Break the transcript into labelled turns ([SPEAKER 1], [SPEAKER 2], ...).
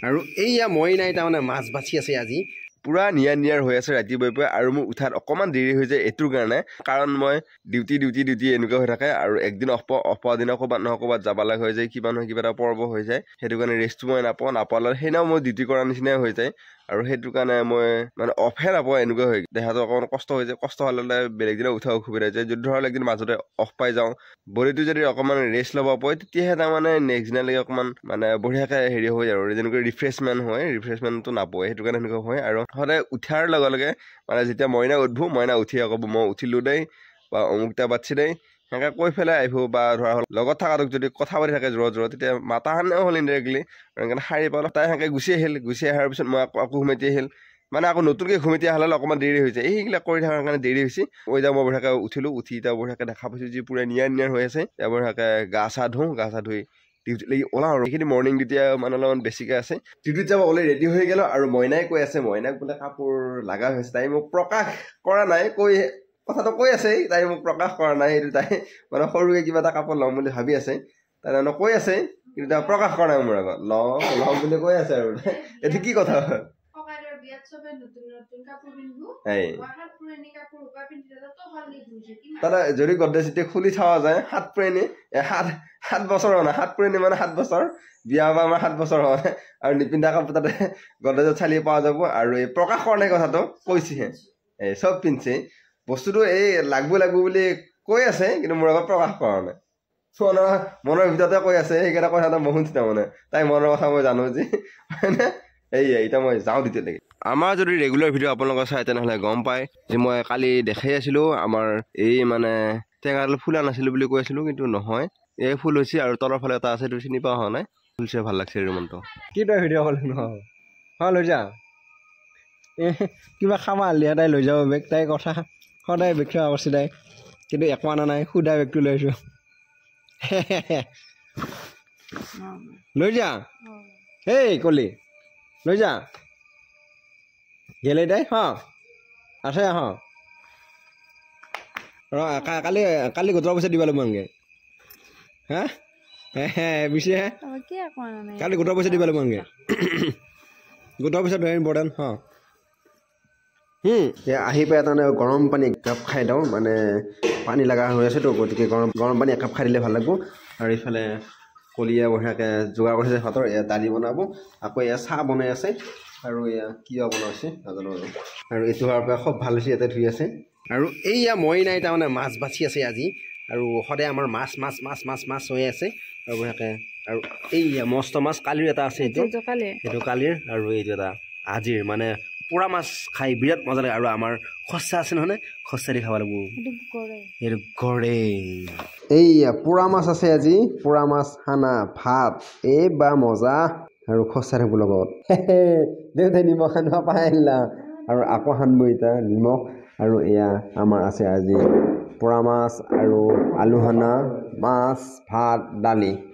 [SPEAKER 1] আৰু এইয়া মই নাই তাৰমানে মাছ বাছি আছে আজি পুৰা নিয়াৰ হৈ আছে ৰাতিপুৱাই আৰু মোৰ উঠাত অকণমান দেৰি হৈ যায় এইটোৰ কাৰণে কাৰণ মই ডিউটি এনেকুৱা হৈ থাকে আৰু একদিন অফ দিনা ক'ৰবাত নহয় ক'ৰবাত যাব লগা হৈ যায় কিবা নহয় কিবা এটা পৰ্ব হৈ যায় সেইটো কাৰণে ৰেষ্টটো মই নাপালে সেইদিনাও মই ডিউটি কৰাৰ নিচিনাই হৈ যায় আৰু সেইটো কাৰণে মই মানে অফহে নাপাওঁ এনেকুৱা হৈ দেহাটো অকণমান কষ্ট হৈ যায় কষ্ট হ'লে বেলেগ দিনা উঠা অসুবিধা যায় যদি ধৰক একদিন মাজতে অফ পাই যাওঁ বডিটো যদি অকণমান ৰেষ্ট ল'ব পায় তেতিয়াহে তাৰমানে নেক্সট দিনালৈকে অকণমান মানে বঢ়িয়াকৈ হেৰি হয় আৰু যেনেকৈ ৰিফ্ৰেছমেণ্টটো নাপায় সেইটো কাৰণে সেনেকুৱা হয় আৰু সদায় উঠাৰ লগে লগে মানে যেতিয়া মইনা উঠবো মইনা উঠি আকৌ মই উঠিলোঁ দেই বা অমুকটা বাচ্ছি দেই সেনেকৈ কৈ পেলাই আহিব বা ধৰা হ'ল লগত থকাটোক যদি কথা পাতি থাকে জোৰত তেতিয়া মাতাহানেও হ'ল ইনডাইৰেক্টলি এনেকৈ শাৰী পালোঁ তাই সেনেকৈ গুচি অহাৰ পিছত মই আকৌ ঘুমেটি আহিল মানে আকৌ নতুনকৈ ঘুমেটি অহালৈ অকণমান দেৰি হৈছে এইবিলাক কৰি থকাৰ কাৰণে দেৰি হৈছে এতিয়া মই বঢ়িয়াকৈ উঠিলোঁ উঠি এতিয়া বঢ়িয়াকৈ দেখা পাইছোঁ যি পুৰা নিয়াৰ হৈ আছে এতিয়া বঢ়িয়াকৈ গা চা ধুই ডিউটিত লাগি ওলাওঁ আৰু এইখিনি মৰ্ণিং তেতিয়া মানে অলপমান বেছিকৈ আছে ডিউটিত যাব অলৰেডি ৰেডি হৈ গ'লোঁ আৰু মইনাই কৈ আছে মইনাক বোলে কাপোৰ লগা হৈছে তাই মোক প্ৰকাশ কৰা নাই কথাটো কৈ আছে তাই মোক প্ৰকাশ কৰা নাই সেইটো তাই মানে সৰুকৈ কিবা এটা কাপোৰ ল'ম বুলি ভাবি আছে তাই মানে কৈ আছে কিন্তু তাই প্ৰকাশ কৰা নাই মোৰ আগত ল'ম বুলি কৈ আছে আৰু এইটো কি কথা তাতে যদি গড্ৰেজ যেতিয়া খুলি থোৱা যায় 7 পুৰণি 7 বছৰ হোৱা নাই 7 পুৰণি মানে 7 বছৰ বিয়া হোৱা আমাৰ 7 বছৰ হোৱা নাই আৰু নিপিন্ধা কাপোৰ তাতে গড্ৰেজত চালি পোৱা যাব আৰু এই প্ৰকাশ কৰা নাই কথাটো কৈছেহে এই চব পিন্ধছে বস্তুটো এই লাগব বুলি কৈ আছে কিন্তু মোৰ আগত প্ৰকাশ কৰা নাই মনৰ ভিতৰতে কৈ আছে সেইকেইটা কথা মই শুনিছো তাৰমানে তাই মনৰ কথা মই জানো যে হয়নে এতিয়া মই যাওঁ তেতিয়ালৈকে আমাৰ যদি ৰেগুলাৰ ভিডিঅ' আপোনালোকে চাই তেনেহ'লে গম পায় যে মই কালি দেখাই আছিলোঁ আমাৰ এই মানে টেঙাডাল ফুলা নাছিলোঁ বুলি কৈ আছিলোঁ কিন্তু নহয় এই ফুল হৈছে আৰু তলৰ ফালে এটা আছে এইটো চিনি পোৱা হোৱা নাই ফুলছে ভাল লাগছে ৰুমনটো কি তই ভিডিঅ' ক'লে নহয় লৈ যা কিবা খাবা আলি তাই লৈ যাব বেগ তাই কথা সদায় বেগ খোৱা কৰিছে তাই কিন্তু একো অনা নাই সুধা বেগটো লৈ আহিছোঁ লৈ যা এই কলি লৈ যা গেলে তাই আছে কালি গোটৰ পইচা দিব লাগিব আনকে পিছে কালি গোটৰ পইচা দিব লাগিব আনকে গোটৰ পইচা ধৰি ইম্পৰ্টেণ্ট আহি পাই তাৰমানে গৰম পানী একাপ খাই দিওঁ মানে পানী লগা হৈ আছেতো গতিকে গৰম পানী একাপ খাই দিলে ভাল লাগিব আৰু এইফালে কলিয়ে বঢ়িয়াকৈ যোগাৰ কৰিছে ভাতৰ এয়া দালি বনাব আকৌ এয়া চাহ বনাই আছে আৰু এয়া কিয় বনাইছে নাজানো আৰু এইটো হোৱাৰ পৰা খুব ভাল হৈছে ইয়াতে ধুই আছে আৰু এইয়া মই নাই তাৰমানে মাছ বাছি আছে আজি আৰু সদায় আমাৰ মাছ হৈ আছে আৰু বঢ়িয়াকৈ আৰু এইয়া মস্ত মাছ কালিৰ এটা আছে সেইটো কালিৰ আৰু এইটো এটা আজিৰ মানে পুৰা মাছ খাই বিৰাট মজা লাগে আৰু আমাৰ খচ্চা আছে নহয় খচ্চা দি খাব লাগিব এইটো গড়ে এইয়া পুৰা মাছ আছে আজি পুৰা মাছ খানা ভাত এই বা মজা আৰু খচ্চা থাকিব লগত দেউতাই নিমখ খানা পাই আহিলা আৰু আকৌ সানব এতিয়া নিমখ আৰু এয়া আমাৰ আছে আজি পুৰা মাছ আৰু আলু খানা মাছ ভাত দালি